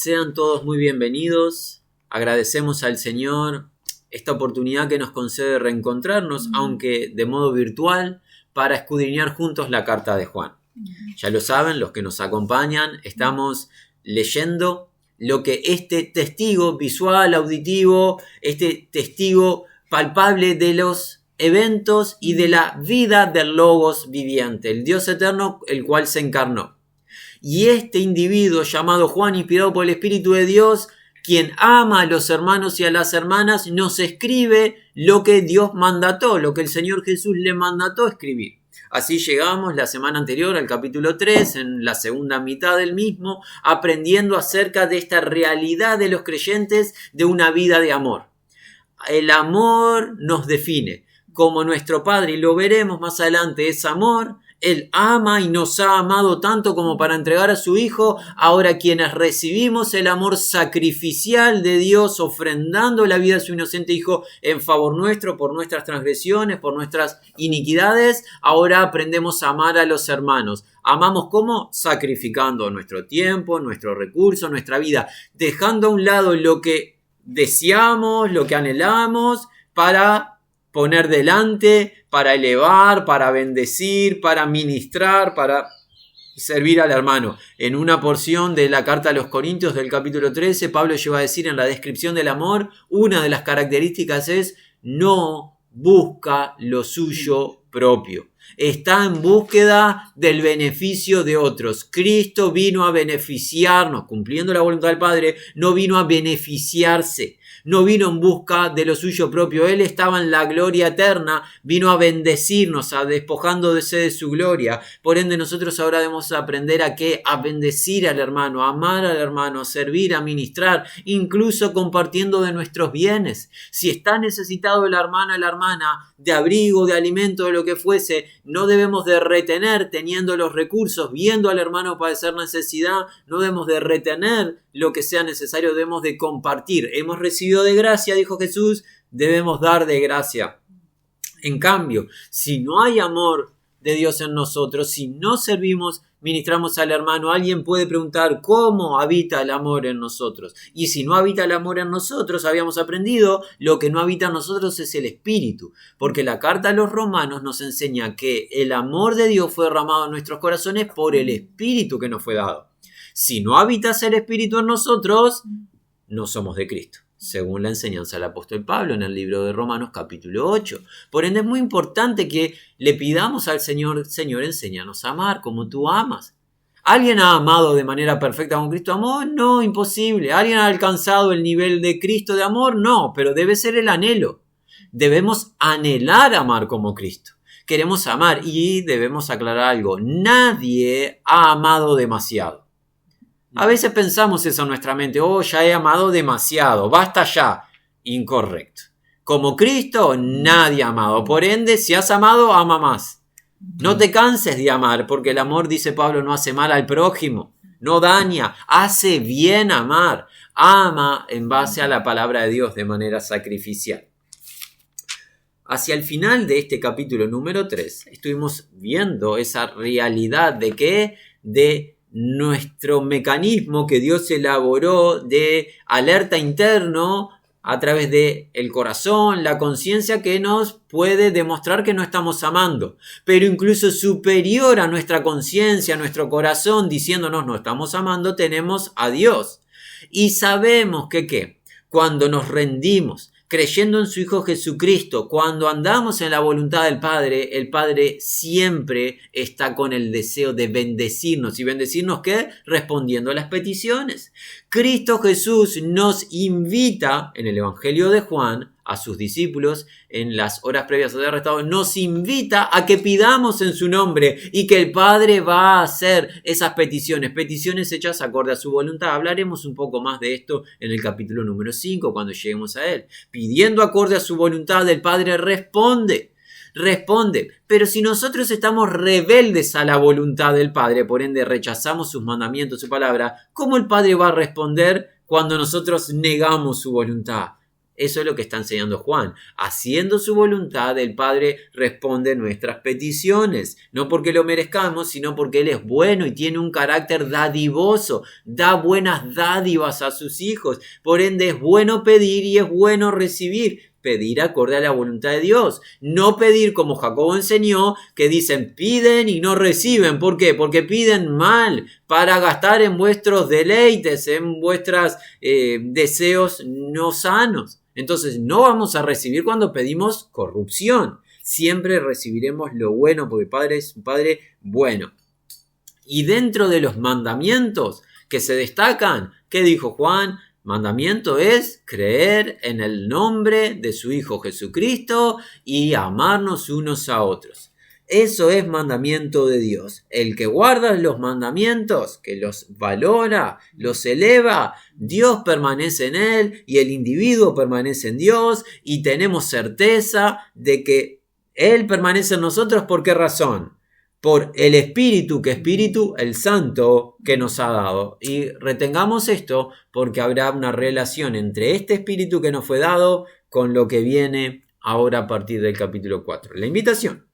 Sean todos muy bienvenidos. Agradecemos al Señor esta oportunidad que nos concede de reencontrarnos, aunque de modo virtual, para escudriñar juntos la carta de Juan. Ya lo saben, los que nos acompañan, estamos leyendo lo que este testigo visual, auditivo, este testigo palpable de los eventos y de la vida del Logos viviente, el Dios eterno, el cual se encarnó. Y este individuo llamado Juan, inspirado por el Espíritu de Dios, quien ama a los hermanos y a las hermanas, nos escribe lo que Dios mandató, lo que el Señor Jesús le mandató escribir. Así llegamos la semana anterior al capítulo 3, en la segunda mitad del mismo, aprendiendo acerca de esta realidad de los creyentes de una vida de amor. El amor nos define, como nuestro Padre, y lo veremos más adelante, es amor. Él ama y nos ha amado tanto como para entregar a su Hijo. Ahora quienes recibimos el amor sacrificial de Dios, ofrendando la vida de su inocente Hijo en favor nuestro, por nuestras transgresiones, por nuestras iniquidades, ahora aprendemos a amar a los hermanos. ¿Amamos cómo? Sacrificando nuestro tiempo, nuestros recursos, nuestra vida, dejando a un lado lo que deseamos, lo que anhelamos, para poner delante, para elevar, para bendecir, para ministrar, para servir al hermano. En una porción de la carta a los Corintios del capítulo 13, Pablo llegó a decir en la descripción del amor, una de las características es no busca lo suyo propio. Está en búsqueda del beneficio de otros. Cristo vino a beneficiarnos, cumpliendo la voluntad del Padre, no vino a beneficiarse. No vino en busca de lo suyo propio. Él estaba en la gloria eterna. Vino a bendecirnos, a despojándose de su gloria. Por ende, nosotros ahora debemos aprender a ¿qué? A bendecir al hermano, a amar al hermano, a servir, a ministrar, incluso compartiendo de nuestros bienes. Si está necesitado el hermano o la hermana de abrigo, de alimento, de lo que fuese, no debemos de retener, teniendo los recursos, viendo al hermano padecer necesidad, no debemos de retener lo que sea necesario, debemos de compartir. Hemos recibido de gracia, dijo Jesús, debemos dar de gracia. En cambio, si no hay amor de Dios en nosotros, si no servimos, ministramos al hermano, alguien puede preguntar ¿cómo habita el amor en nosotros? Y si no habita el amor en nosotros, habíamos aprendido, lo que no habita en nosotros es el Espíritu, porque la carta a los Romanos nos enseña que el amor de Dios fue derramado en nuestros corazones por el Espíritu que nos fue dado. Si no habitas el Espíritu en nosotros, no somos de Cristo, según la enseñanza del apóstol Pablo en el libro de Romanos capítulo 8. Por ende es muy importante que le pidamos al Señor, Señor, enséñanos a amar como tú amas. ¿Alguien ha amado de manera perfecta como Cristo amó? No, imposible. ¿Alguien ha alcanzado el nivel de Cristo de amor? No, pero debe ser el anhelo. Debemos anhelar amar como Cristo. Queremos amar y debemos aclarar algo. Nadie ha amado demasiado. A veces pensamos eso en nuestra mente, ya he amado demasiado, basta ya. Incorrecto. Como Cristo, nadie ha amado. Por ende, si has amado, ama más. No te canses de amar, porque el amor, dice Pablo, no hace mal al prójimo, no daña, hace bien amar. Ama en base a la palabra de Dios de manera sacrificial. Hacia el final de este capítulo número 3, estuvimos viendo esa realidad de ¿qué? De nuestro mecanismo que Dios elaboró de alerta interno a través de el corazón, la conciencia, que nos puede demostrar que no estamos amando, pero incluso superior a nuestra conciencia, a nuestro corazón, diciéndonos no estamos amando, tenemos a Dios. Y sabemos que ¿qué? Cuando nos rendimos, creyendo en su Hijo Jesucristo, cuando andamos en la voluntad del Padre, el Padre siempre está con el deseo de bendecirnos. ¿Y bendecirnos qué? Respondiendo a las peticiones. Cristo Jesús nos invita en el Evangelio de Juan a sus discípulos en las horas previas a ser arrestado, nos invita a que pidamos en su nombre y que el Padre va a hacer esas peticiones hechas acorde a su voluntad. Hablaremos un poco más de esto en el capítulo número 5 cuando lleguemos a él. Pidiendo acorde a su voluntad, el Padre responde. Pero si nosotros estamos rebeldes a la voluntad del Padre, por ende rechazamos sus mandamientos, su palabra, ¿cómo el Padre va a responder cuando nosotros negamos su voluntad? Eso es lo que está enseñando Juan. Haciendo su voluntad, el Padre responde nuestras peticiones. No porque lo merezcamos, sino porque Él es bueno y tiene un carácter dadivoso. Da buenas dádivas a sus hijos. Por ende, es bueno pedir y es bueno recibir. Pedir acorde a la voluntad de Dios. No pedir como Jacobo enseñó, que dicen piden y no reciben. ¿Por qué? Porque piden mal para gastar en vuestros deleites, en vuestros deseos no sanos. Entonces no vamos a recibir cuando pedimos corrupción. Siempre recibiremos lo bueno porque el Padre es un Padre bueno. Y dentro de los mandamientos que se destacan, ¿qué dijo Juan? Mandamiento es creer en el nombre de su Hijo Jesucristo y amarnos unos a otros. Eso es mandamiento de Dios. El que guarda los mandamientos, que los valora, los eleva, Dios permanece en él y el individuo permanece en Dios y tenemos certeza de que Él permanece en nosotros. ¿Por qué razón? Por el Espíritu, que Espíritu, el Santo, que nos ha dado. Y retengamos esto porque habrá una relación entre este Espíritu que nos fue dado con lo que viene ahora a partir del capítulo 4. La invitación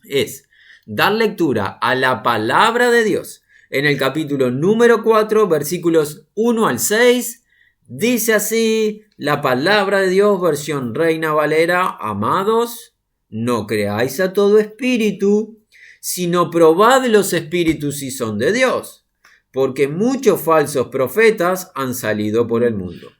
es dar lectura a la palabra de Dios. En el capítulo número 4, versículos 1 al 6, dice así la palabra de Dios, versión Reina Valera: amados, no creáis a todo espíritu, sino probad los espíritus si son de Dios, porque muchos falsos profetas han salido por el mundo.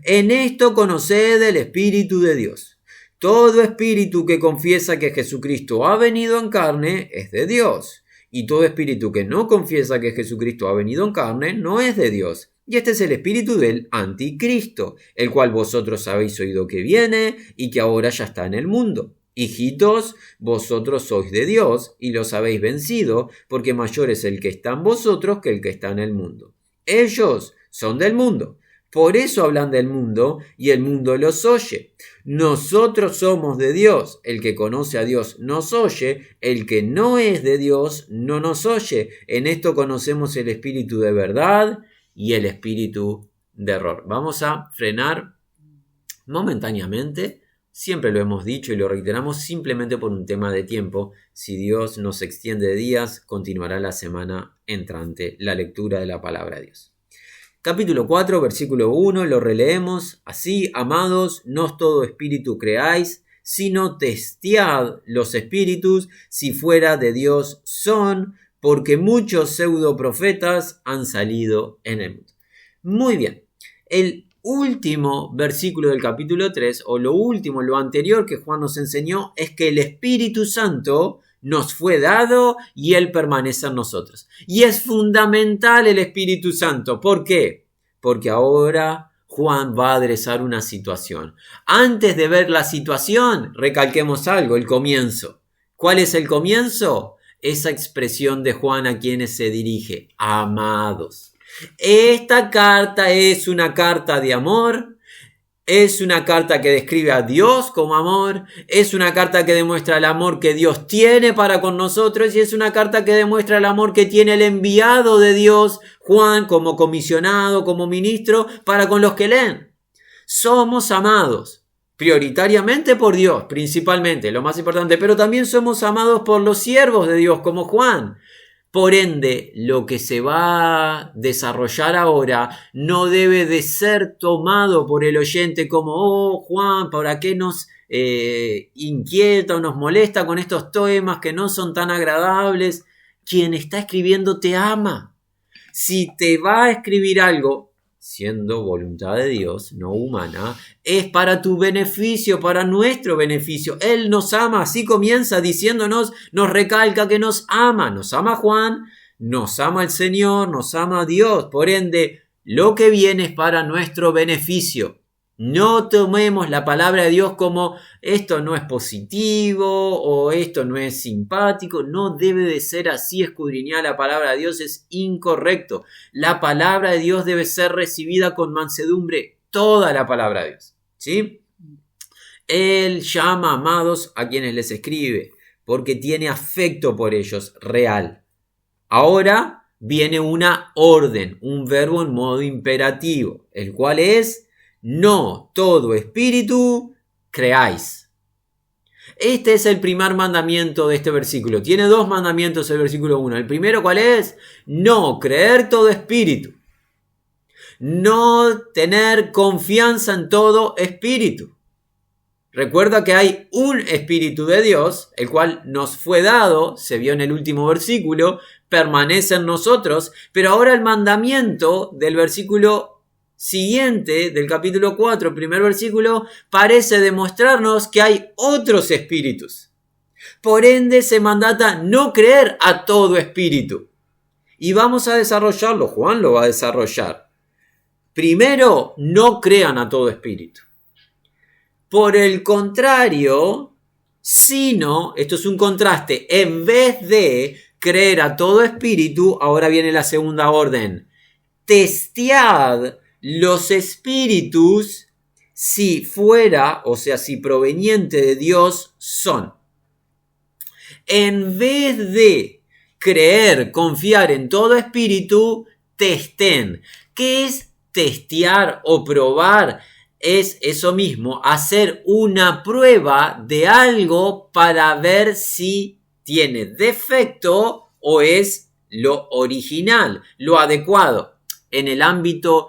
En esto conoced el Espíritu de Dios. Todo espíritu que confiesa que Jesucristo ha venido en carne es de Dios, y todo espíritu que no confiesa que Jesucristo ha venido en carne no es de Dios. Y este es el espíritu del anticristo, el cual vosotros habéis oído que viene y que ahora ya está en el mundo. Hijitos, vosotros sois de Dios y los habéis vencido, porque mayor es el que está en vosotros que el que está en el mundo. Ellos son del mundo, por eso hablan del mundo y el mundo los oye. Nosotros somos de Dios, el que conoce a Dios nos oye, el que no es de Dios no nos oye. En esto conocemos el espíritu de verdad y el espíritu de error. Vamos a frenar momentáneamente. Siempre lo hemos dicho y lo reiteramos simplemente por un tema de tiempo. Si Dios nos extiende días, continuará la semana entrante la lectura de la palabra de Dios. Capítulo 4, versículo 1, lo releemos así: amados, no todo espíritu creáis, sino testead los espíritus si fuera de Dios son, porque muchos pseudoprofetas han salido en el mundo. Muy bien, el último versículo del capítulo 3, o lo anterior que Juan nos enseñó, es que el Espíritu Santo nos fue dado y Él permanece en nosotros. Y es fundamental el Espíritu Santo. ¿Por qué? Porque ahora Juan va a adresar una situación. Antes de ver la situación, recalquemos algo, el comienzo. ¿Cuál es el comienzo? Esa expresión de Juan a quienes se dirige: amados. Esta carta es una carta de amor, es una carta que describe a Dios como amor, es una carta que demuestra el amor que Dios tiene para con nosotros y es una carta que demuestra el amor que tiene el enviado de Dios, Juan, como comisionado, como ministro, para con los que leen. Somos amados, prioritariamente por Dios, principalmente, lo más importante, pero también somos amados por los siervos de Dios, como Juan. Por ende, lo que se va a desarrollar ahora no debe de ser tomado por el oyente como: oh, Juan, ¿para qué nos inquieta o nos molesta con estos temas que no son tan agradables? Quien está escribiendo te ama. Si te va a escribir algo, siendo voluntad de Dios, no humana, es para tu beneficio, para nuestro beneficio. Él nos ama, así comienza diciéndonos, nos recalca que nos ama Juan, nos ama el Señor, nos ama Dios. Por ende, lo que viene es para nuestro beneficio. No tomemos la palabra de Dios como esto no es positivo o esto no es simpático. No debe de ser así. Escudriñar la palabra de Dios es incorrecto. La palabra de Dios debe ser recibida con mansedumbre. Toda la palabra de Dios, ¿sí? Él llama amados a quienes les escribe porque tiene afecto por ellos real. Ahora viene una orden, un verbo en modo imperativo, el cual es: no todo espíritu creáis. Este es el primer mandamiento de este versículo. Tiene dos mandamientos el versículo 1. El primero, ¿cuál es? No creer todo espíritu. No tener confianza en todo espíritu. Recuerda que hay un espíritu de Dios, el cual nos fue dado, se vio en el último versículo, permanece en nosotros, pero ahora el mandamiento del versículo siguiente, del capítulo 4, primer versículo, parece demostrarnos que hay otros espíritus. Por ende, se mandata no creer a todo espíritu. Y vamos a desarrollarlo, Juan lo va a desarrollar. Primero, no crean a todo espíritu. Por el contrario, sino, esto es un contraste, en vez de creer a todo espíritu, ahora viene la segunda orden. Testead los espíritus si fuera, o sea, si proveniente de Dios son. En vez de creer, confiar en todo espíritu, testen. ¿Qué es testear o probar? Es eso mismo, hacer una prueba de algo para ver si tiene defecto o es lo original, lo adecuado. En el ámbito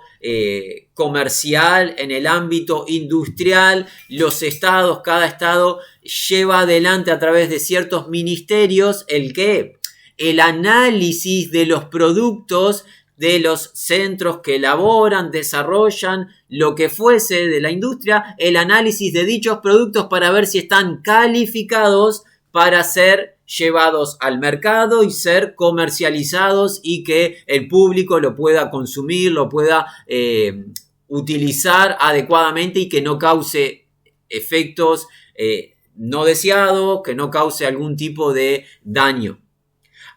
comercial, en el ámbito industrial, los estados, cada estado lleva adelante a través de ciertos ministerios el análisis de los productos de los centros que elaboran, desarrollan, lo que fuese de la industria, el análisis de dichos productos para ver si están calificados para ser llevados al mercado y ser comercializados y que el público lo pueda consumir, lo pueda utilizar adecuadamente y que no cause efectos no deseados, que no cause algún tipo de daño.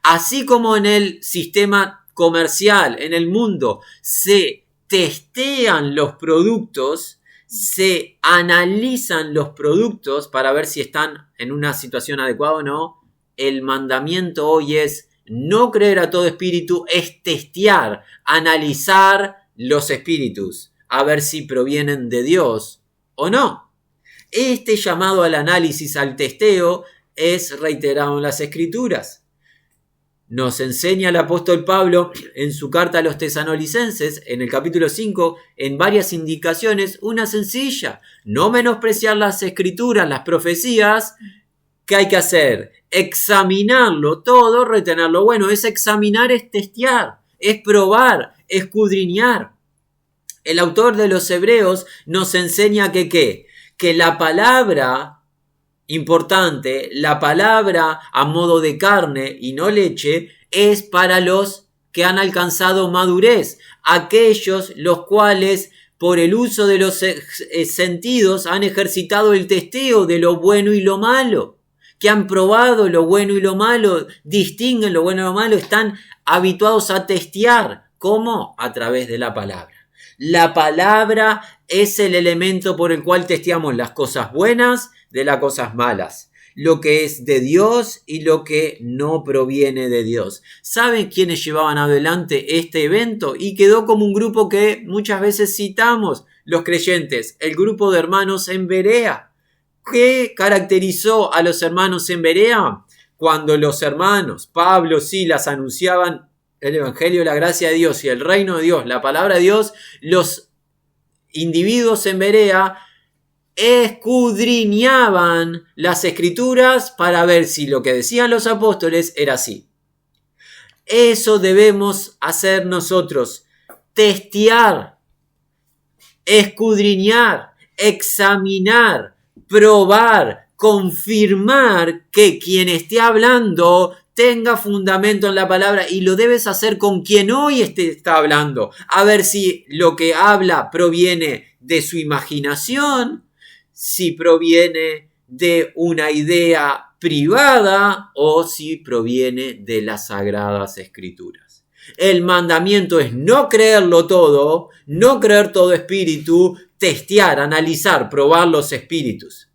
Así como en el sistema comercial, en el mundo, se testean los productos, se analizan los productos para ver si están en una situación adecuada o no. El mandamiento hoy es no creer a todo espíritu, es testear, analizar los espíritus, a ver si provienen de Dios o no. Este llamado al análisis, al testeo, es reiterado en las Escrituras. Nos enseña el apóstol Pablo en su carta a los tesalonicenses, en el capítulo 5, en varias indicaciones, una sencilla: no menospreciar las escrituras, las profecías. ¿Qué hay que hacer? Examinarlo todo, retenerlo. Bueno, es examinar, es testear, es probar, escudriñar. El autor de los Hebreos nos enseña que ¿qué? Que la palabra importante, la palabra a modo de carne y no leche, es para los que han alcanzado madurez, aquellos los cuales por el uso de los sentidos han ejercitado el testeo de lo bueno y lo malo, que han probado lo bueno y lo malo, distinguen lo bueno y lo malo, están habituados a testear. ¿Cómo? A través de la palabra. La palabra es el elemento por el cual testeamos las cosas buenas de las cosas malas, lo que es de Dios y lo que no proviene de Dios. ¿Saben quiénes llevaban adelante este evento? Y quedó como un grupo que muchas veces citamos, los creyentes, el grupo de hermanos en Berea. ¿Qué caracterizó a los hermanos en Berea? Cuando los hermanos Pablo, Silas anunciaban el evangelio de la gracia de Dios y el reino de Dios, la palabra de Dios, los individuos en Berea escudriñaban las escrituras para ver si lo que decían los apóstoles era así. Eso debemos hacer nosotros: testear, escudriñar, examinar, probar, confirmar que quien esté hablando tenga fundamento en la palabra, y lo debes hacer con quien hoy está hablando, a ver si lo que habla proviene de su imaginación, si proviene de una idea privada o si proviene de las Sagradas Escrituras. El mandamiento es no creerlo todo, no creer todo espíritu, testear, analizar, probar los espíritus.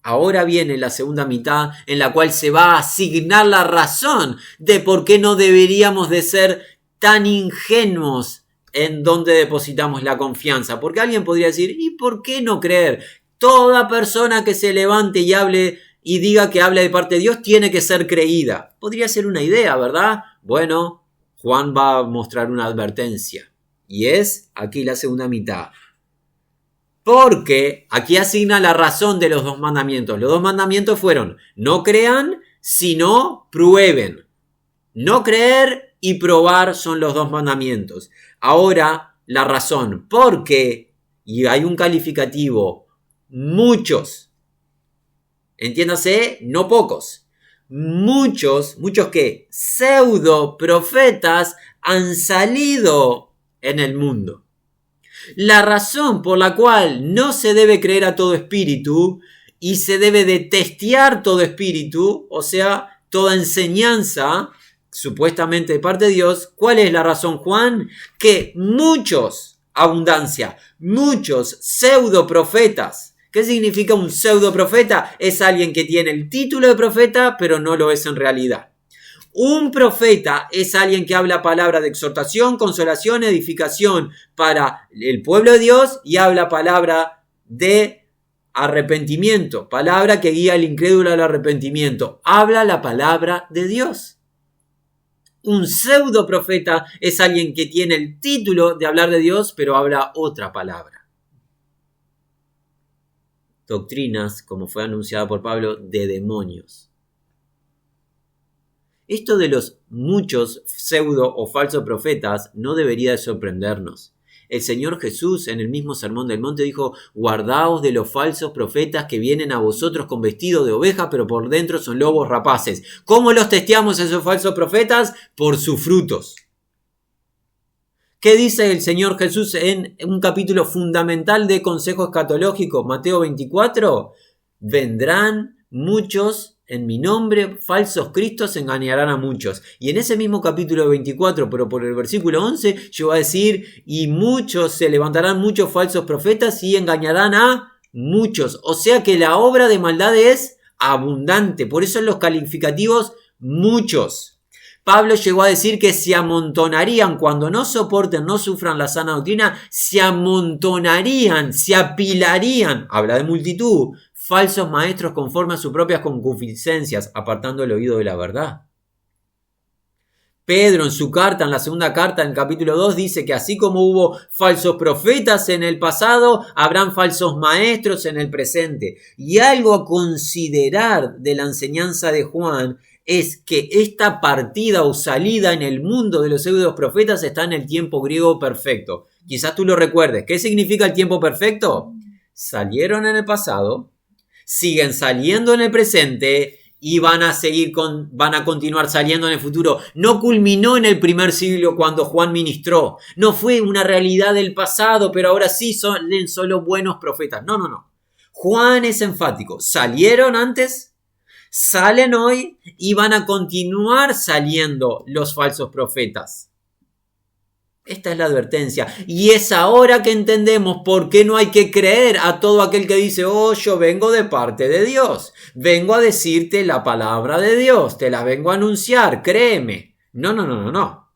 Ahora viene la segunda mitad en la cual se va a asignar la razón de por qué no deberíamos de ser tan ingenuos en dónde depositamos la confianza. Porque alguien podría decir, ¿y por qué no creer? Toda persona que se levante y hable y diga que habla de parte de Dios tiene que ser creída. Podría ser una idea, ¿verdad? Bueno, Juan va a mostrar una advertencia. Y es aquí la segunda mitad. Porque aquí asigna la razón de los 2 mandamientos. Los 2 mandamientos fueron, no crean, sino prueben. No creer y probar son los 2 mandamientos. Ahora, la razón. Porque, y hay un calificativo, muchos, entiéndase, no pocos, muchos que pseudo profetas han salido en el mundo. La razón por la cual no se debe creer a todo espíritu y se debe de testear todo espíritu, o sea, toda enseñanza, supuestamente de parte de Dios, ¿cuál es la razón, Juan? Que muchos, abundancia, muchos pseudo profetas. ¿Qué significa un pseudo profeta? Es alguien que tiene el título de profeta, pero no lo es en realidad. Un profeta es alguien que habla palabra de exhortación, consolación, edificación para el pueblo de Dios y habla palabra de arrepentimiento, palabra que guía al incrédulo al arrepentimiento. Habla la palabra de Dios. Un pseudo profeta es alguien que tiene el título de hablar de Dios, pero habla otra palabra. Doctrinas, como fue anunciada por Pablo, de demonios. Esto de los muchos pseudo o falsos profetas no debería de sorprendernos. El Señor Jesús en el mismo Sermón del Monte dijo, guardaos de los falsos profetas que vienen a vosotros con vestido de oveja, pero por dentro son lobos rapaces. ¿Cómo los testeamos a esos falsos profetas? Por sus frutos. ¿Qué dice el Señor Jesús en un capítulo fundamental de consejo escatológico? Mateo 24. Vendrán muchos en mi nombre, falsos cristos engañarán a muchos. Y en ese mismo capítulo 24, pero por el versículo 11, yo voy a decir, y muchos se levantarán muchos falsos profetas y engañarán a muchos. O sea que la obra de maldad es abundante. Por eso en los calificativos, muchos. Pablo llegó a decir que se amontonarían, cuando no soporten, no sufran la sana doctrina, se amontonarían, se apilarían, habla de multitud, falsos maestros conforme a sus propias concupiscencias, apartando el oído de la verdad. Pedro en su carta, en la segunda carta, en el capítulo 2, dice que así como hubo falsos profetas en el pasado, habrán falsos maestros en el presente. Y algo a considerar de la enseñanza de Juan es que esta partida o salida en el mundo de los pseudos profetas está en el tiempo griego perfecto. Quizás tú lo recuerdes. ¿Qué significa el tiempo perfecto? Salieron en el pasado, siguen saliendo en el presente y van a continuar saliendo en el futuro. No culminó en el primer siglo cuando Juan ministró. No fue una realidad del pasado, pero ahora sí son solo buenos profetas. No. Juan es enfático. Salieron antes, salen hoy y van a continuar saliendo los falsos profetas. Esta es la advertencia. Y es ahora que entendemos por qué no hay que creer a todo aquel que dice, oh, yo vengo de parte de Dios. Vengo a decirte la palabra de Dios. Te la vengo a anunciar. Créeme. No.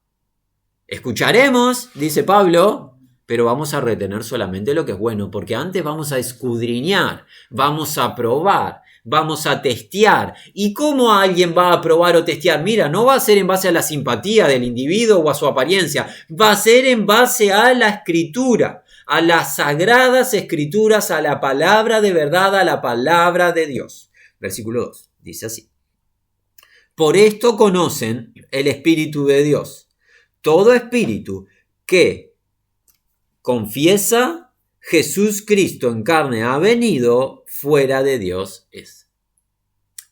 Escucharemos, dice Pablo, pero vamos a retener solamente lo que es bueno. Porque antes vamos a escudriñar. Vamos a probar. Vamos a testear. ¿Y cómo alguien va a probar o testear? Mira, no va a ser en base a la simpatía del individuo o a su apariencia. Va a ser en base a la escritura, a las sagradas escrituras, a la palabra de verdad, a la palabra de Dios. Versículo 2, dice así. Por esto conocen el Espíritu de Dios. Todo espíritu que confiesa Jesús Cristo en carne ha venido, fuera de Dios es.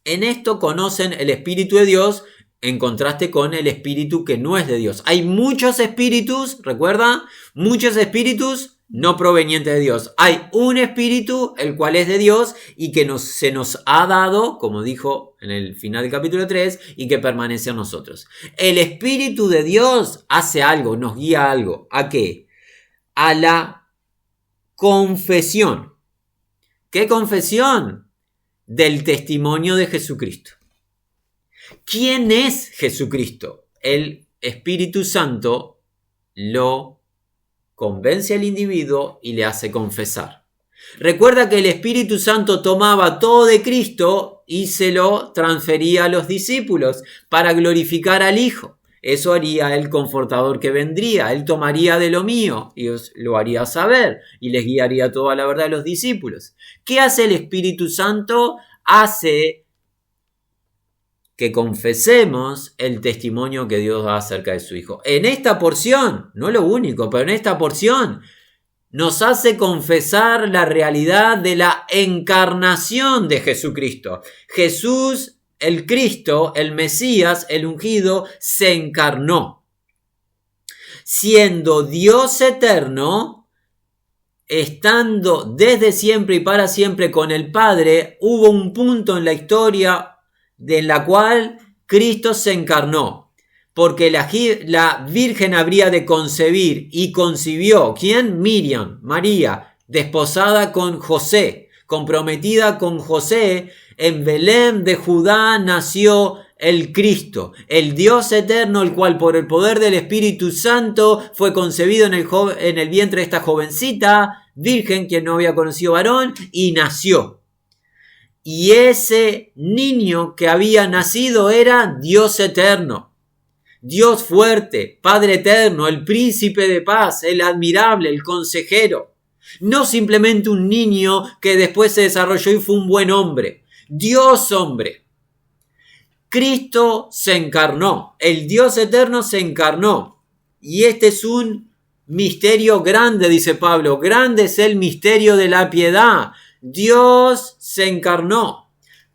En esto conocen el Espíritu de Dios en contraste con el espíritu que no es de Dios. Hay muchos espíritus, recuerda, muchos espíritus no provenientes de Dios. Hay un espíritu, el cual es de Dios y que se nos ha dado, como dijo en el final del capítulo 3, y que permanece en nosotros. El Espíritu de Dios hace algo, nos guía a algo. ¿A qué? A la confesión. ¿Qué confesión? Del testimonio de Jesucristo. ¿Quién es Jesucristo? El Espíritu Santo lo convence al individuo y le hace confesar. Recuerda que el Espíritu Santo tomaba todo de Cristo y se lo transfería a los discípulos para glorificar al Hijo. Eso haría el Confortador que vendría. Él tomaría de lo mío y os lo haría saber y les guiaría toda la verdad a los discípulos. ¿Qué hace el Espíritu Santo? Hace que confesemos el testimonio que Dios da acerca de su Hijo. En esta porción, no lo único, pero en esta porción, nos hace confesar la realidad de la encarnación de Jesucristo. Jesús, el Cristo, el Mesías, el ungido, se encarnó. Siendo Dios eterno, estando desde siempre y para siempre con el Padre, hubo un punto en la historia en la cual Cristo se encarnó. Porque la Virgen habría de concebir y concibió. ¿Quién? Miriam, María, desposada con José, comprometida con José. En Belén de Judá nació el Cristo, el Dios eterno, el cual por el poder del Espíritu Santo fue concebido en el vientre de esta jovencita, virgen, quien no había conocido varón, y nació. Y ese niño que había nacido era Dios eterno. Dios fuerte, Padre eterno, el príncipe de paz, el admirable, el consejero. No simplemente un niño que después se desarrolló y fue un buen hombre. Dios hombre. Cristo se encarnó. El Dios eterno se encarnó. Y este es un misterio grande, dice Pablo. Grande es el misterio de la piedad. Dios se encarnó.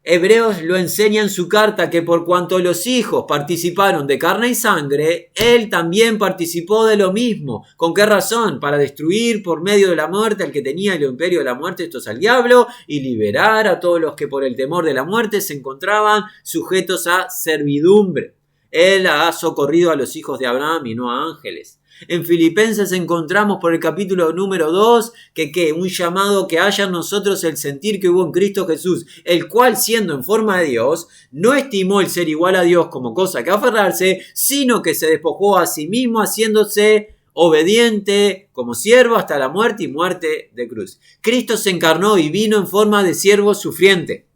Hebreos lo enseña en su carta que por cuanto los hijos participaron de carne y sangre, él también participó de lo mismo. ¿Con qué razón? Para destruir por medio de la muerte al que tenía el imperio de la muerte, esto es al diablo, y liberar a todos los que por el temor de la muerte se encontraban sujetos a servidumbre. Él ha socorrido a los hijos de Abraham y no a ángeles. En Filipenses encontramos por el capítulo número 2 que un llamado que haya en nosotros el sentir que hubo en Cristo Jesús, el cual siendo en forma de Dios, no estimó el ser igual a Dios como cosa que aferrarse, sino que se despojó a sí mismo haciéndose obediente como siervo hasta la muerte y muerte de cruz. Cristo se encarnó y vino en forma de siervo sufriente.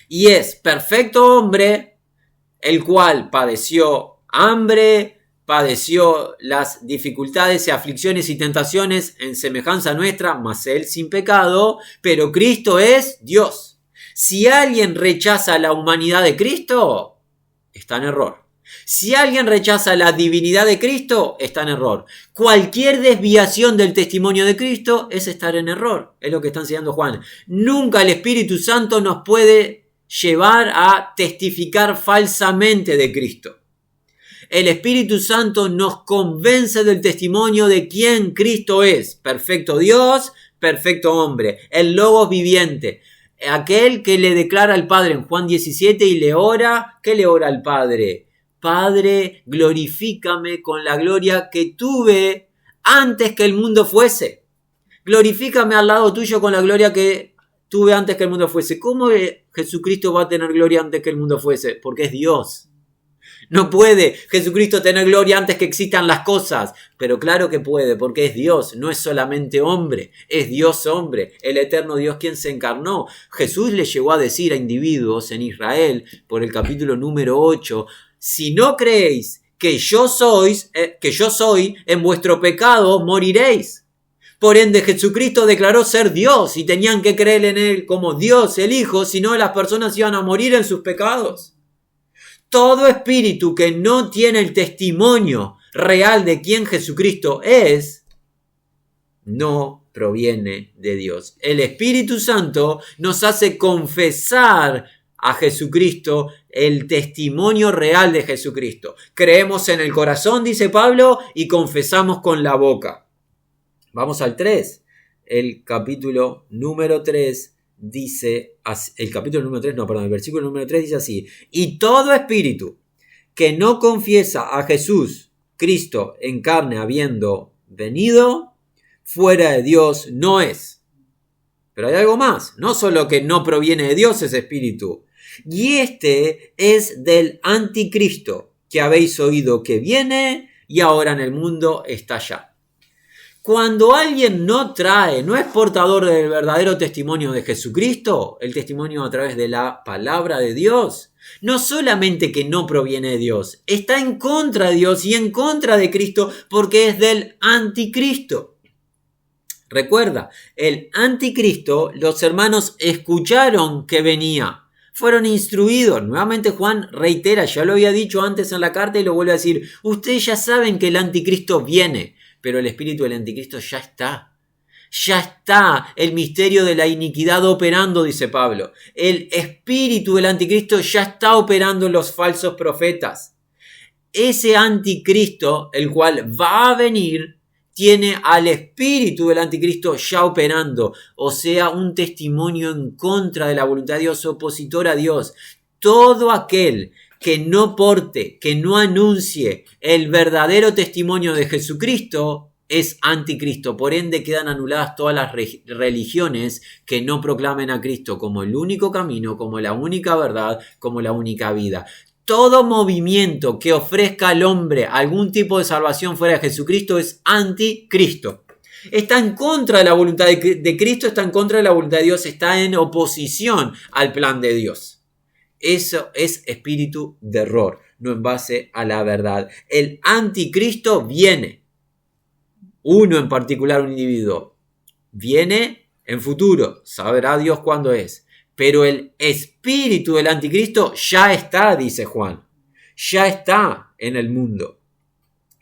Y es perfecto hombre, el cual padeció hambre, padeció las dificultades y aflicciones y tentaciones en semejanza nuestra, mas él sin pecado, pero Cristo es Dios. Si alguien rechaza la humanidad de Cristo, está en error. Si alguien rechaza la divinidad de Cristo, está en error. Cualquier desviación del testimonio de Cristo es estar en error. Es lo que está enseñando Juan. Nunca el Espíritu Santo nos puede llevar a testificar falsamente de Cristo. El Espíritu Santo nos convence del testimonio de quién Cristo es. Perfecto Dios, perfecto hombre. El Logos viviente. Aquel que le declara al Padre en Juan 17 y le ora. ¿Qué le ora al Padre? Padre, glorifícame con la gloria que tuve antes que el mundo fuese. Glorifícame al lado tuyo con la gloria que tuve antes que el mundo fuese. ¿Cómo Jesucristo va a tener gloria antes que el mundo fuese? Porque es Dios. No puede Jesucristo tener gloria antes que existan las cosas, pero claro que puede, porque es Dios, no es solamente hombre, es Dios hombre, el eterno Dios quien se encarnó. Jesús le llegó a decir a individuos en Israel, por el capítulo número 8, si no creéis que yo soy, en vuestro pecado moriréis. Por ende, Jesucristo declaró ser Dios y tenían que creer en Él como Dios, el Hijo, si no las personas iban a morir en sus pecados. Todo espíritu que no tiene el testimonio real de quién Jesucristo es, no proviene de Dios. El Espíritu Santo nos hace confesar a Jesucristo, el testimonio real de Jesucristo. Creemos en el corazón, dice Pablo, y confesamos con la boca. Vamos al 3. El capítulo número 3 dice, el versículo número 3 dice así: y todo espíritu que no confiesa a Jesús, Cristo en carne habiendo venido, fuera de Dios no es. Pero hay algo más, no solo que no proviene de Dios ese espíritu, y este es del anticristo, que habéis oído que viene y ahora en el mundo está ya. Cuando alguien no es portador del verdadero testimonio de Jesucristo, el testimonio a través de la palabra de Dios, no solamente que no proviene de Dios, está en contra de Dios y en contra de Cristo porque es del anticristo. Recuerda, el anticristo, los hermanos escucharon que venía, fueron instruidos. Nuevamente Juan reitera, ya lo había dicho antes en la carta y lo vuelve a decir, ustedes ya saben que el anticristo viene. Pero el espíritu del anticristo ya está. Ya está el misterio de la iniquidad operando, dice Pablo. El espíritu del anticristo ya está operando en los falsos profetas. Ese anticristo, el cual va a venir, tiene al espíritu del anticristo ya operando. O sea, un testimonio en contra de la voluntad de Dios, opositor a Dios. Todo aquel que no porte, que no anuncie el verdadero testimonio de Jesucristo es anticristo. Por ende quedan anuladas todas las religiones que no proclamen a Cristo como el único camino, como la única verdad, como la única vida. Todo movimiento que ofrezca al hombre algún tipo de salvación fuera de Jesucristo es anticristo. Está en contra de la voluntad de Cristo, está en contra de la voluntad de Dios, está en oposición al plan de Dios. Eso es espíritu de error, no en base a la verdad. El anticristo viene. Uno en particular, un individuo, viene en futuro. Sabrá Dios cuándo es. Pero el espíritu del anticristo ya está, dice Juan. Ya está en el mundo.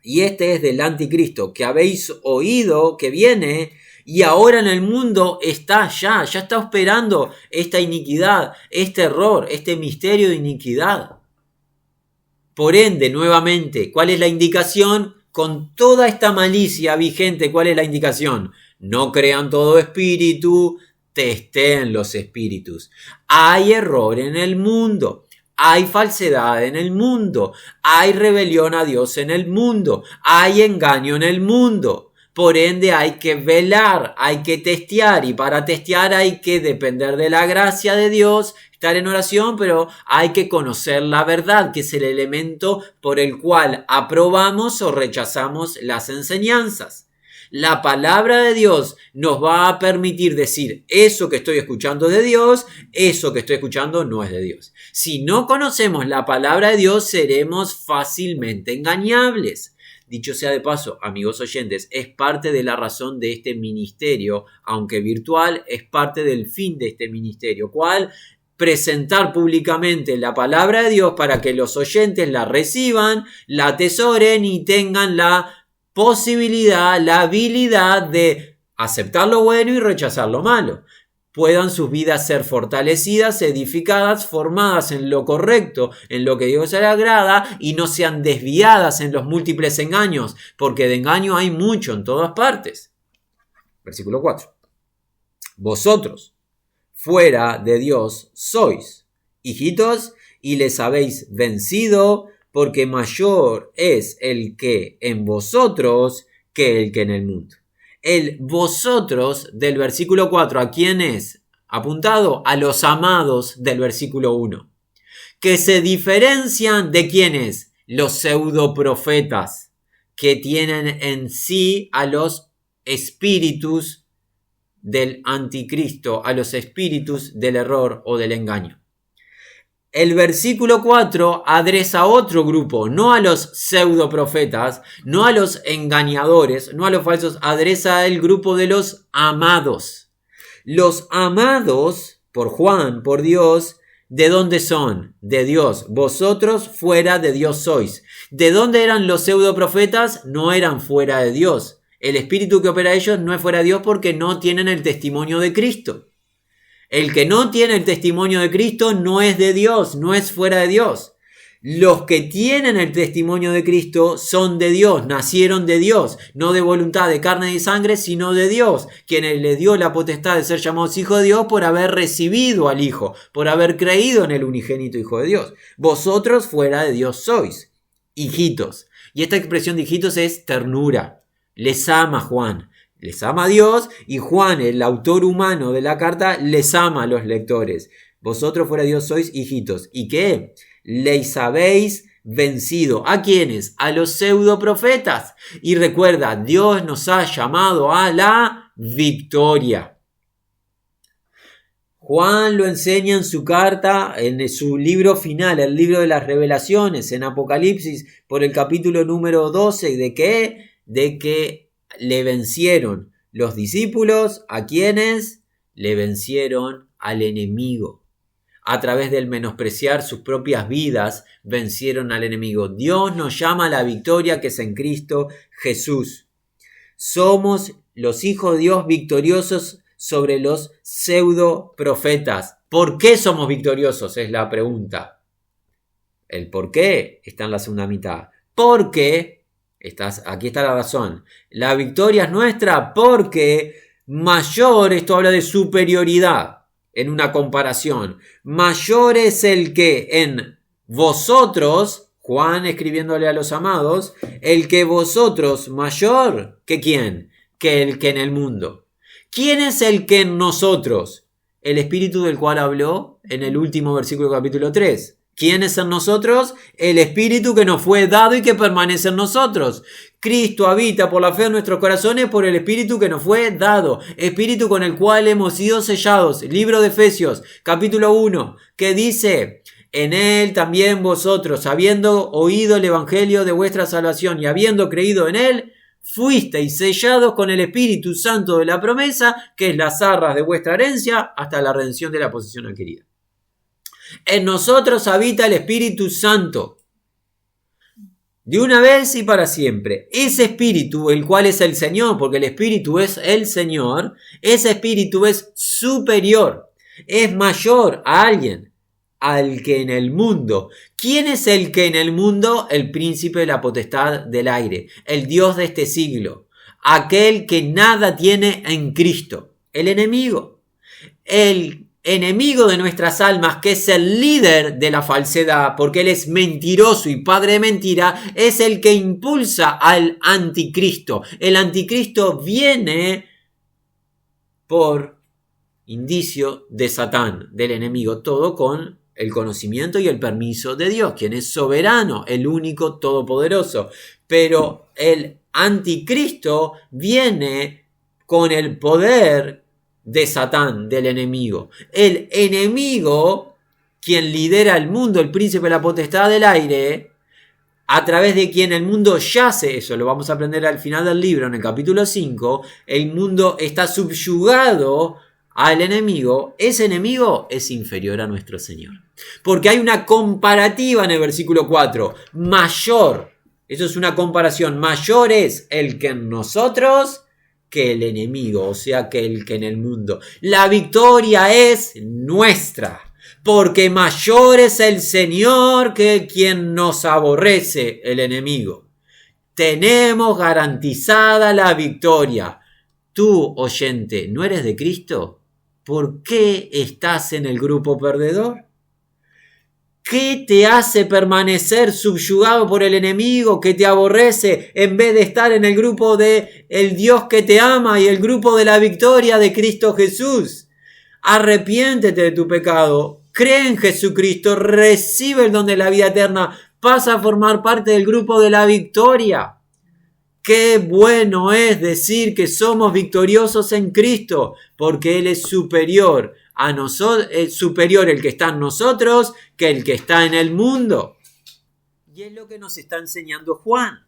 Y este es del anticristo que habéis oído que viene. Y ahora en el mundo está ya está operando esta iniquidad, este error, este misterio de iniquidad. Por ende, nuevamente, ¿cuál es la indicación? Con toda esta malicia vigente, ¿cuál es la indicación? No crean todo espíritu, testeen los espíritus. Hay error en el mundo. Hay falsedad en el mundo. Hay rebelión a Dios en el mundo. Hay engaño en el mundo. Por ende hay que velar, hay que testear y para testear hay que depender de la gracia de Dios, estar en oración, pero hay que conocer la verdad, que es el elemento por el cual aprobamos o rechazamos las enseñanzas. La palabra de Dios nos va a permitir decir eso que estoy escuchando es de Dios, eso que estoy escuchando no es de Dios. Si no conocemos la palabra de Dios, seremos fácilmente engañables. Dicho sea de paso, amigos oyentes, es parte de la razón de este ministerio, aunque virtual, es parte del fin de este ministerio. ¿Cuál? Presentar públicamente la palabra de Dios para que los oyentes la reciban, la atesoren y tengan la posibilidad, la habilidad de aceptar lo bueno y rechazar lo malo. Puedan sus vidas ser fortalecidas, edificadas, formadas en lo correcto, en lo que Dios le agrada y no sean desviadas en los múltiples engaños, porque de engaño hay mucho en todas partes. Versículo 4. Vosotros, fuera de Dios, sois hijitos y les habéis vencido, porque mayor es el que en vosotros que el que en el mundo. El vosotros del versículo 4, ¿a quién es? Apuntado a los amados del versículo 1. Que se diferencian de quiénes? Los pseudoprofetas, que tienen en sí a los espíritus del anticristo, a los espíritus del error o del engaño. El versículo 4 adresa a otro grupo, no a los pseudoprofetas, no a los engañadores, no a los falsos, adresa al grupo de los amados. Los amados, por Juan, por Dios, ¿de dónde son? De Dios. Vosotros fuera de Dios sois. ¿De dónde eran los pseudoprofetas? No eran fuera de Dios. El espíritu que opera ellos no es fuera de Dios porque no tienen el testimonio de Cristo. El que no tiene el testimonio de Cristo no es de Dios, no es fuera de Dios. Los que tienen el testimonio de Cristo son de Dios, nacieron de Dios, no de voluntad de carne y sangre, sino de Dios, quien le dio la potestad de ser llamados hijos de Dios por haber recibido al Hijo, por haber creído en el unigénito Hijo de Dios. Vosotros fuera de Dios sois hijitos. Y esta expresión de hijitos es ternura. Les ama Juan. Les ama a Dios y Juan, el autor humano de la carta, les ama a los lectores. Vosotros fuera de Dios sois hijitos. ¿Y qué? Les habéis vencido. ¿A quiénes? A los pseudoprofetas. Y recuerda, Dios nos ha llamado a la victoria. Juan lo enseña en su carta, en su libro final, el libro de las revelaciones, en Apocalipsis, por el capítulo número 12. ¿De qué? De que le vencieron los discípulos. ¿A quiénes? Le vencieron al enemigo. A través del menospreciar sus propias vidas, vencieron al enemigo. Dios nos llama a la victoria que es en Cristo Jesús. Somos los hijos de Dios victoriosos sobre los pseudo profetas. ¿Por qué somos victoriosos? Es la pregunta. El por qué está en la segunda mitad. Porque, aquí está la razón, la victoria es nuestra porque mayor, esto habla de superioridad en una comparación, mayor es el que en vosotros, Juan escribiéndole a los amados, el que vosotros mayor que quién, que el que en el mundo. ¿Quién es el que en nosotros? El Espíritu del cual habló en el último versículo del capítulo 3. ¿Quién es en nosotros? El Espíritu que nos fue dado y que permanece en nosotros. Cristo habita por la fe en nuestros corazones por el Espíritu que nos fue dado. Espíritu con el cual hemos sido sellados. Libro de Efesios, capítulo 1, que dice: en él también vosotros, habiendo oído el evangelio de vuestra salvación y habiendo creído en él, fuisteis sellados con el Espíritu Santo de la promesa, que es las arras de vuestra herencia, hasta la redención de la posesión adquirida. En nosotros habita el Espíritu Santo, de una vez y para siempre. Ese Espíritu, el cual es el Señor, porque el Espíritu es el Señor, ese Espíritu es superior, es mayor a alguien, al que en el mundo. ¿Quién es el que en el mundo? El príncipe de la potestad del aire, el Dios de este siglo, aquel que nada tiene en Cristo, el enemigo de nuestras almas, que es el líder de la falsedad, porque él es mentiroso y padre de mentira, es el que impulsa al anticristo. El anticristo viene por indicio de Satán, del enemigo, todo con el conocimiento y el permiso de Dios, quien es soberano, el único todopoderoso. Pero el anticristo viene con el poder de Satán, del enemigo. El enemigo, quien lidera el mundo, el príncipe de la potestad del aire, a través de quien el mundo yace, eso lo vamos a aprender al final del libro, en el capítulo 5, el mundo está subyugado al enemigo. Ese enemigo es inferior a nuestro Señor. Porque hay una comparativa en el versículo 4. Mayor, eso es una comparación, mayor es el que en nosotros que el enemigo, o sea que el que en el mundo. La victoria es nuestra, porque mayor es el Señor que quien nos aborrece, el enemigo. Tenemos garantizada la victoria. Tú, oyente, ¿no eres de Cristo? ¿Por qué estás en el grupo perdedor? ¿Qué te hace permanecer subyugado por el enemigo que te aborrece en vez de estar en el grupo de el Dios que te ama y el grupo de la victoria de Cristo Jesús? Arrepiéntete de tu pecado, cree en Jesucristo, recibe el don de la vida eterna, pasa a formar parte del grupo de la victoria. Qué bueno es decir que somos victoriosos en Cristo, porque Él es superior a nosotros, es superior el que está en nosotros que el que está en el mundo. Y es lo que nos está enseñando Juan.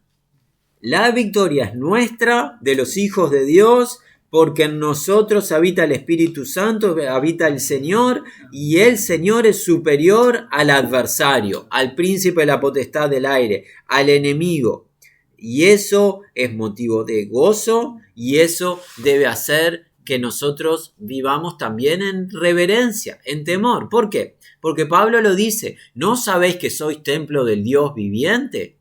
La victoria es nuestra, de los hijos de Dios, porque en nosotros habita el Espíritu Santo, habita el Señor, y el Señor es superior al adversario, al príncipe de la potestad del aire, al enemigo. Y eso es motivo de gozo, y eso debe hacer que nosotros vivamos también en reverencia, en temor. ¿Por qué? Porque Pablo lo dice: ¿no sabéis que sois templo del Dios viviente?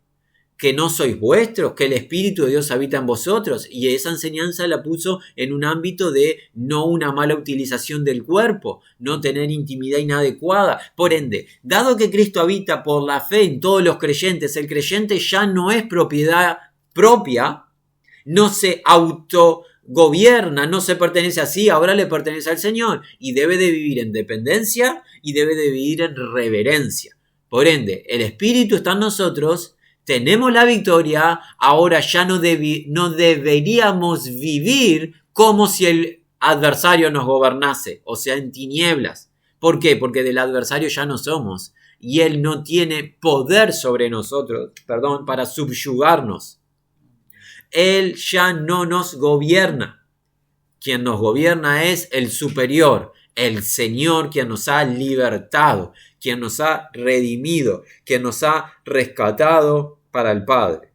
¿Que no sois vuestros? ¿Que el Espíritu de Dios habita en vosotros? Y esa enseñanza la puso en un ámbito de no una mala utilización del cuerpo, no tener intimidad inadecuada. Por ende, dado que Cristo habita por la fe en todos los creyentes, el creyente ya no es propiedad propia, no se autogobierna, no se pertenece así, ahora le pertenece al Señor y debe de vivir en dependencia y debe de vivir en reverencia. Por ende, el Espíritu está en nosotros, tenemos la victoria, ahora ya no deberíamos vivir como si el adversario nos gobernase, o sea, en tinieblas. ¿Por qué? Porque del adversario ya no somos, y él no tiene poder sobre nosotros, para subyugarnos. Él ya no nos gobierna. Quien nos gobierna es el superior, el Señor, quien nos ha libertado, quien nos ha redimido, quien nos ha rescatado para el Padre.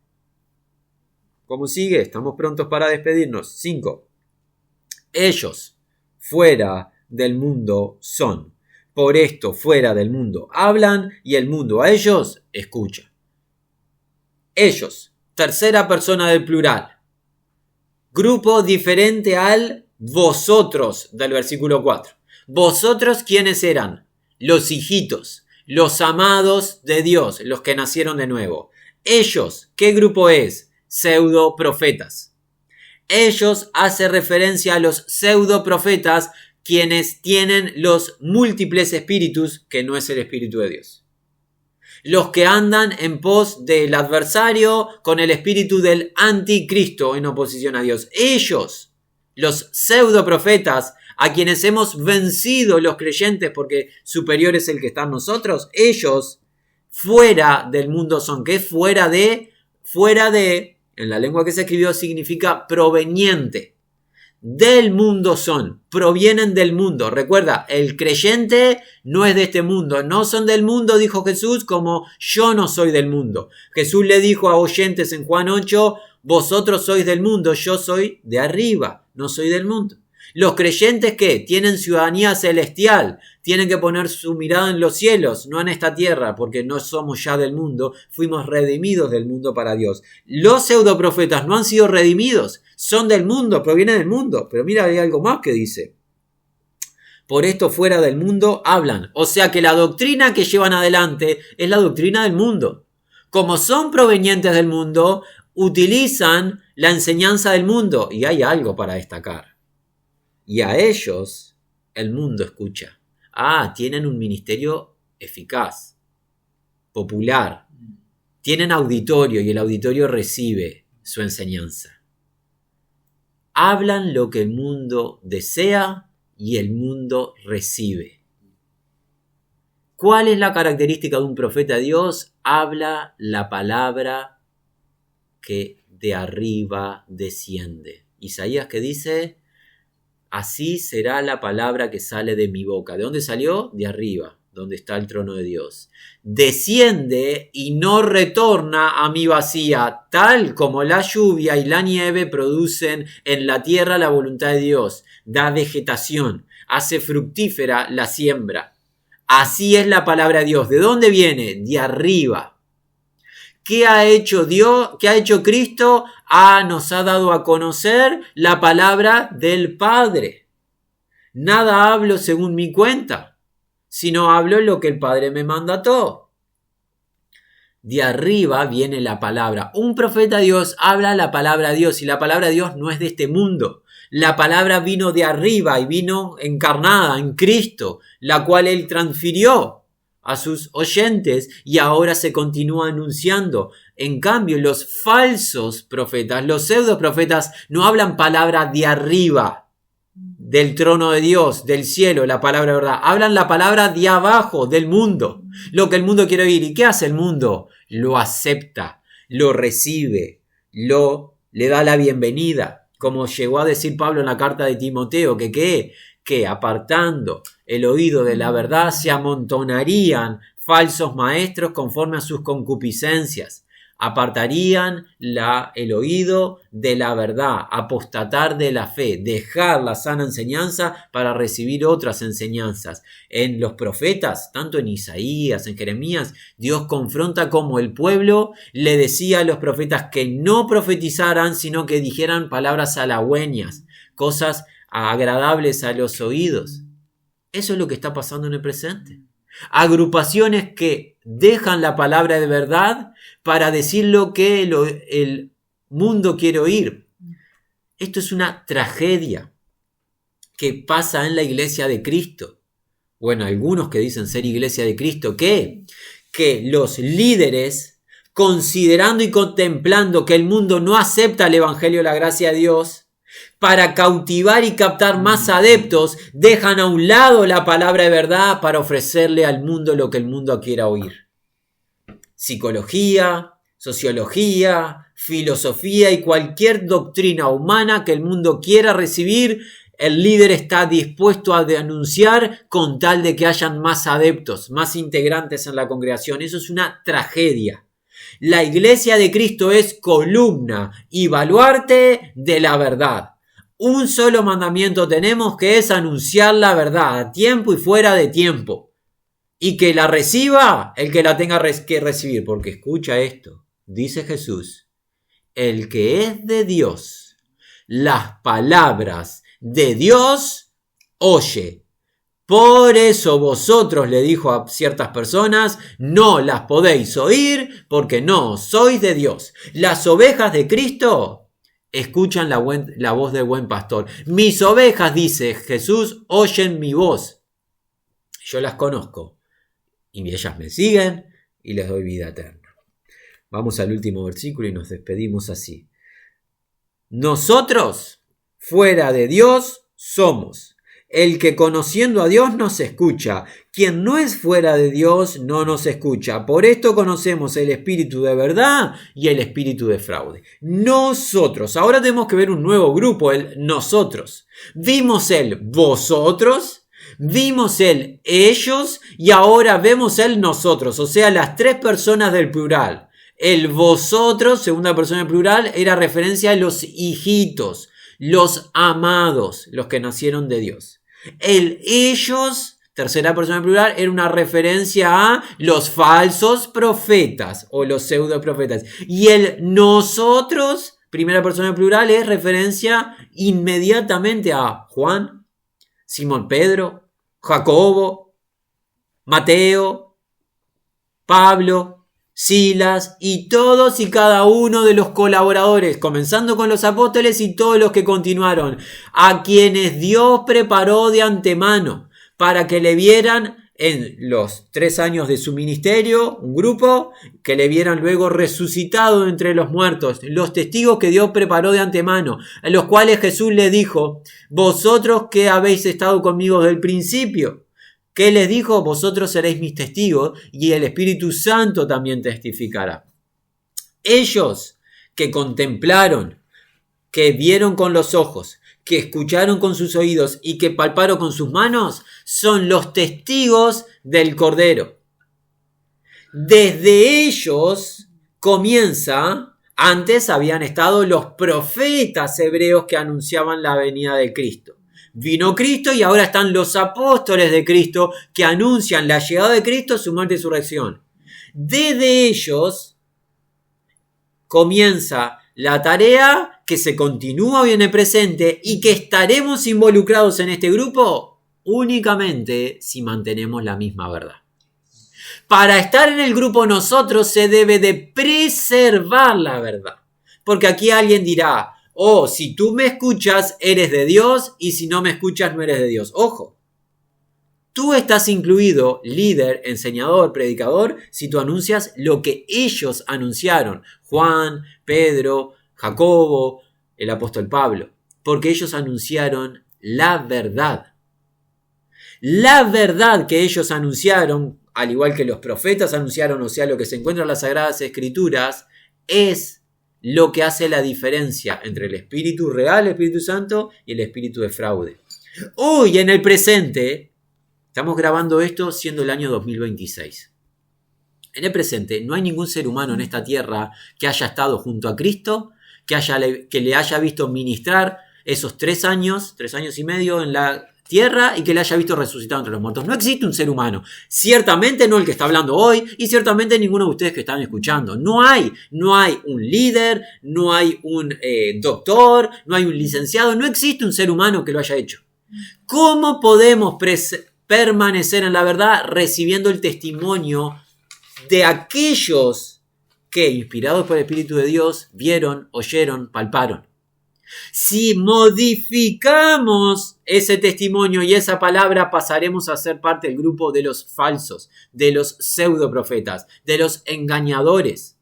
¿Cómo sigue? Estamos prontos para despedirnos. 5. Ellos fuera del mundo son. Por esto fuera del mundo hablan y el mundo a ellos escucha. Ellos, tercera persona del plural. Grupo diferente al vosotros del versículo 4. ¿Vosotros quiénes eran? Los hijitos, los amados de Dios, los que nacieron de nuevo. Ellos, ¿qué grupo es? Pseudo profetas. Ellos hace referencia a los pseudo profetas, quienes tienen los múltiples espíritus, que no es el Espíritu de Dios. Los que andan en pos del adversario con el espíritu del anticristo en oposición a Dios. Ellos, los pseudo profetas, a quienes hemos vencido los creyentes porque superior es el que está en nosotros, ellos fuera del mundo son. ¿Qué? Fuera de, en la lengua que se escribió significa proveniente. Del mundo son, provienen del mundo. Recuerda, el creyente no es de este mundo, no son del mundo, dijo Jesús, como yo no soy del mundo. Jesús le dijo a oyentes en Juan 8, vosotros sois del mundo, yo soy de arriba, no soy del mundo. Los creyentes que tienen ciudadanía celestial, tienen que poner su mirada en los cielos, no en esta tierra, porque no somos ya del mundo, fuimos redimidos del mundo para Dios. Los pseudoprofetas no han sido redimidos, son del mundo, provienen del mundo. Pero mira, hay algo más que dice. Por esto fuera del mundo hablan. O sea que la doctrina que llevan adelante es la doctrina del mundo. Como son provenientes del mundo, utilizan la enseñanza del mundo. Y hay algo para destacar. Y a ellos el mundo escucha. Tienen un ministerio eficaz, popular. Tienen auditorio y el auditorio recibe su enseñanza. Hablan lo que el mundo desea y el mundo recibe. ¿Cuál es la característica de un profeta de Dios? Habla la palabra que de arriba desciende. Isaías que dice, así será la palabra que sale de mi boca. ¿De dónde salió? De arriba, donde está el trono de Dios. Desciende y no retorna a mí vacía, tal como la lluvia y la nieve producen en la tierra la voluntad de Dios. Da vegetación, hace fructífera la siembra. Así es la palabra de Dios. ¿De dónde viene? De arriba. ¿Qué ha hecho Dios? ¿Qué ha hecho Cristo? Nos ha dado a conocer la palabra del Padre. Nada hablo según mi cuenta, sino hablo lo que el Padre me mandató. De arriba viene la palabra. Un profeta de Dios habla la palabra de Dios y la palabra de Dios no es de este mundo. La palabra vino de arriba y vino encarnada en Cristo, la cual Él transfirió a sus oyentes y ahora se continúa anunciando. En cambio, los falsos profetas, los pseudo profetas, no hablan palabra de arriba, del trono de Dios, del cielo, la palabra de verdad. Hablan la palabra de abajo, del mundo, lo que el mundo quiere oír. ¿Y qué hace el mundo? Lo acepta, lo recibe, le da la bienvenida. Como llegó a decir Pablo en la carta de Timoteo, que apartando el oído de la verdad se amontonarían falsos maestros conforme a sus concupiscencias. Apartarían el oído de la verdad, apostatar de la fe, dejar la sana enseñanza para recibir otras enseñanzas. En los profetas, tanto en Isaías, en Jeremías, Dios confronta como el pueblo le decía a los profetas que no profetizaran, sino que dijeran palabras halagüeñas, cosas agradables a los oídos. Eso es lo que está pasando en el presente. Agrupaciones que dejan la palabra de verdad para decir lo que el mundo quiere oír. Esto es una tragedia que pasa en la iglesia de Cristo. Bueno, algunos que dicen ser iglesia de Cristo, que que los líderes, considerando y contemplando que el mundo no acepta el Evangelio de la gracia de Dios, para cautivar y captar más adeptos, dejan a un lado la palabra de verdad para ofrecerle al mundo lo que el mundo quiera oír. Psicología, sociología, filosofía y cualquier doctrina humana que el mundo quiera recibir, el líder está dispuesto a denunciar con tal de que hayan más adeptos, más integrantes en la congregación. Eso es una tragedia. La iglesia de Cristo es columna y baluarte de la verdad. Un solo mandamiento tenemos, que es anunciar la verdad a tiempo y fuera de tiempo. Y que la reciba el que la tenga que recibir. Porque escucha esto, dice Jesús: el que es de Dios, las palabras de Dios oye. Por eso vosotros, le dijo a ciertas personas, no las podéis oír porque no sois de Dios. Las ovejas de Cristo escuchan la voz del buen pastor. Mis ovejas, dice Jesús, oyen mi voz. Yo las conozco y ellas me siguen y les doy vida eterna. Vamos al último versículo y nos despedimos así. Nosotros, fuera de Dios, somos. El que conociendo a Dios nos escucha. Quien no es fuera de Dios no nos escucha. Por esto conocemos el espíritu de verdad y el espíritu de fraude. Nosotros. Ahora tenemos que ver un nuevo grupo, el nosotros. Vimos el vosotros, vimos el ellos y ahora vemos el nosotros. O sea, las tres personas del plural. El vosotros, segunda persona del plural, era referencia a los hijitos, los amados, los que nacieron de Dios. El ellos, tercera persona plural, era una referencia a los falsos profetas o los pseudo profetas. Y el nosotros, primera persona plural, es referencia inmediatamente a Juan, Simón Pedro, Jacobo, Mateo, Pablo, Silas y todos y cada uno de los colaboradores, comenzando con los apóstoles y todos los que continuaron, a quienes Dios preparó de antemano para que le vieran en los 3 años de su ministerio, un grupo, que le vieran luego resucitado entre los muertos, los testigos que Dios preparó de antemano, a los cuales Jesús les dijo: vosotros que habéis estado conmigo desde el principio. ¿Qué les dijo? Vosotros seréis mis testigos y el Espíritu Santo también testificará. Ellos que contemplaron, que vieron con los ojos, que escucharon con sus oídos y que palparon con sus manos, son los testigos del Cordero. Desde ellos comienza, antes habían estado los profetas hebreos que anunciaban la venida de Cristo. Vino Cristo y ahora están los apóstoles de Cristo que anuncian la llegada de Cristo, su muerte y su resurrección. Desde ellos comienza la tarea que se continúa hoy en el presente y que estaremos involucrados en este grupo únicamente si mantenemos la misma verdad. Para estar en el grupo nosotros se debe de preservar la verdad. Porque aquí alguien dirá: oh, si tú me escuchas, eres de Dios, y si no me escuchas, no eres de Dios. Ojo, tú estás incluido, líder, enseñador, predicador, si tú anuncias lo que ellos anunciaron. Juan, Pedro, Jacobo, el apóstol Pablo. Porque ellos anunciaron la verdad. La verdad que ellos anunciaron, al igual que los profetas anunciaron, o sea, lo que se encuentra en las Sagradas Escrituras, es lo que hace la diferencia entre el Espíritu real, el Espíritu Santo, y el Espíritu de fraude. Hoy, en el presente, estamos grabando esto siendo el año 2026. En el presente no hay ningún ser humano en esta tierra que haya estado junto a Cristo, que le haya visto ministrar esos 3 años y medio en la tierra y que le haya visto resucitado entre los muertos. No existe un ser humano. Ciertamente no el que está hablando hoy y ciertamente ninguno de ustedes que están escuchando. No hay un líder, no hay un doctor, no hay un licenciado. No existe un ser humano que lo haya hecho. ¿Cómo podemos permanecer en la verdad recibiendo el testimonio de aquellos que, inspirados por el Espíritu de Dios, vieron, oyeron, palparon? Si modificamos ese testimonio y esa palabra, pasaremos a ser parte del grupo de los falsos, de los pseudoprofetas, de los engañadores.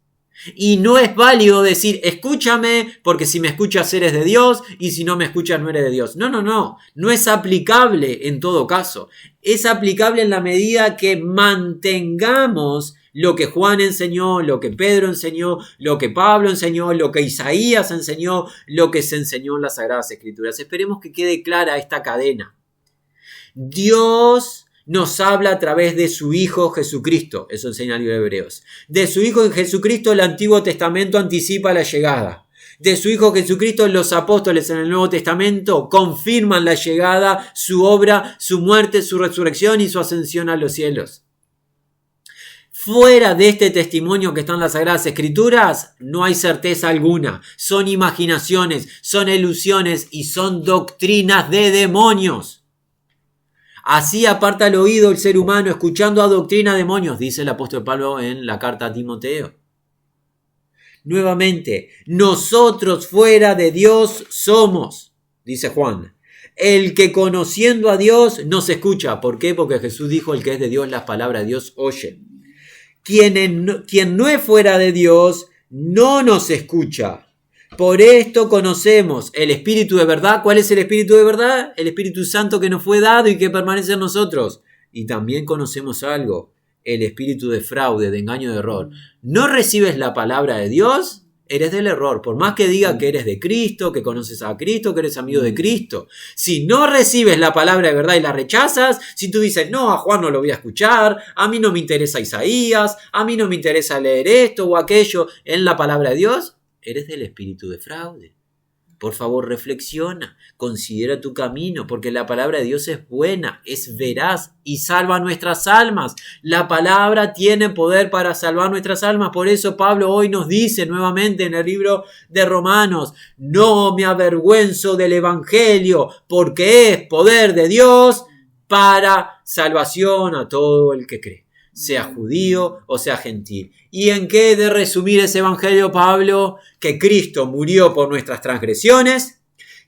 Y no es válido decir, escúchame, porque si me escuchas eres de Dios, y si no me escuchas no eres de Dios. No es aplicable en todo caso. Es aplicable en la medida que mantengamos lo que Juan enseñó, lo que Pedro enseñó, lo que Pablo enseñó, lo que Isaías enseñó, lo que se enseñó en las Sagradas Escrituras. Esperemos que quede clara esta cadena. Dios nos habla a través de su Hijo Jesucristo. Eso enseña el libro de Hebreos. De su Hijo Jesucristo el Antiguo Testamento anticipa la llegada. De su Hijo Jesucristo los apóstoles en el Nuevo Testamento confirman la llegada, su obra, su muerte, su resurrección y su ascensión a los cielos. Fuera de este testimonio que está en las Sagradas Escrituras, no hay certeza alguna. Son imaginaciones, son ilusiones y son doctrinas de demonios. Así aparta el oído el ser humano escuchando a doctrina de demonios, dice el apóstol Pablo en la carta a Timoteo. Nuevamente, nosotros fuera de Dios somos, dice Juan. El que conociendo a Dios nos escucha. ¿Por qué? Porque Jesús dijo, el que es de Dios, las palabras de Dios oye. Quien no es fuera de Dios no nos escucha. Por esto conocemos el Espíritu de verdad. ¿Cuál es el Espíritu de verdad? El Espíritu Santo que nos fue dado y que permanece en nosotros. Y también conocemos algo, el espíritu de fraude, de engaño, de error. ¿No recibes la palabra de Dios? Eres del error. Por más que diga que eres de Cristo, que conoces a Cristo, que eres amigo de Cristo. Si no recibes la palabra de verdad y la rechazas, si tú dices, no, a Juan no lo voy a escuchar, a mí no me interesa Isaías, a mí no me interesa leer esto o aquello en la palabra de Dios, eres del espíritu de fraude. Por favor, reflexiona, considera tu camino, porque la palabra de Dios es buena, es veraz y salva nuestras almas. La palabra tiene poder para salvar nuestras almas. Por eso Pablo hoy nos dice nuevamente en el libro de Romanos, no me avergüenzo del evangelio, porque es poder de Dios para salvación a todo el que cree, sea judío o sea gentil. ¿Y en qué he de resumir ese evangelio, Pablo? Que Cristo murió por nuestras transgresiones,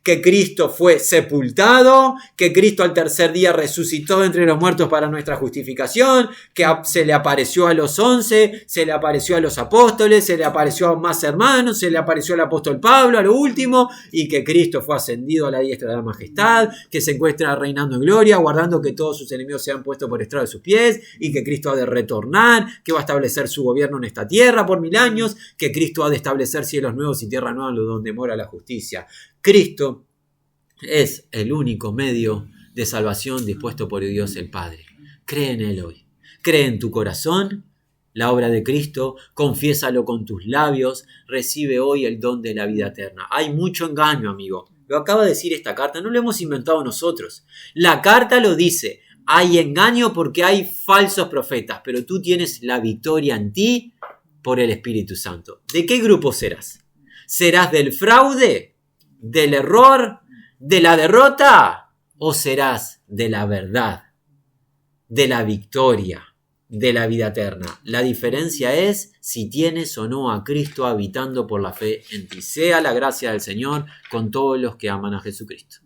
que Cristo fue sepultado, que Cristo al tercer día resucitó entre los muertos para nuestra justificación, que se le apareció a los 11, se le apareció a los apóstoles, se le apareció a más hermanos, se le apareció al apóstol Pablo a lo último, y que Cristo fue ascendido a la diestra de la majestad, que se encuentra reinando en gloria, guardando que todos sus enemigos sean puestos por estrado de sus pies, y que Cristo ha de retornar, que va a establecer su gobierno en esta tierra por 1000 años, que Cristo ha de establecer cielos nuevos y tierra nueva donde mora la justicia. Cristo es el único medio de salvación dispuesto por Dios el Padre. Cree en Él hoy. Cree en tu corazón la obra de Cristo, confiésalo con tus labios, recibe hoy el don de la vida eterna. Hay mucho engaño, amigo. Lo acaba de decir esta carta, no lo hemos inventado nosotros. La carta lo dice. Hay engaño porque hay falsos profetas, pero tú tienes la victoria en ti por el Espíritu Santo. ¿De qué grupo serás? ¿Serás del fraude? ¿Del error? ¿De la derrota? ¿O serás de la verdad? ¿De la victoria? ¿De la vida eterna? La diferencia es si tienes o no a Cristo habitando por la fe en ti. Sea la gracia del Señor con todos los que aman a Jesucristo.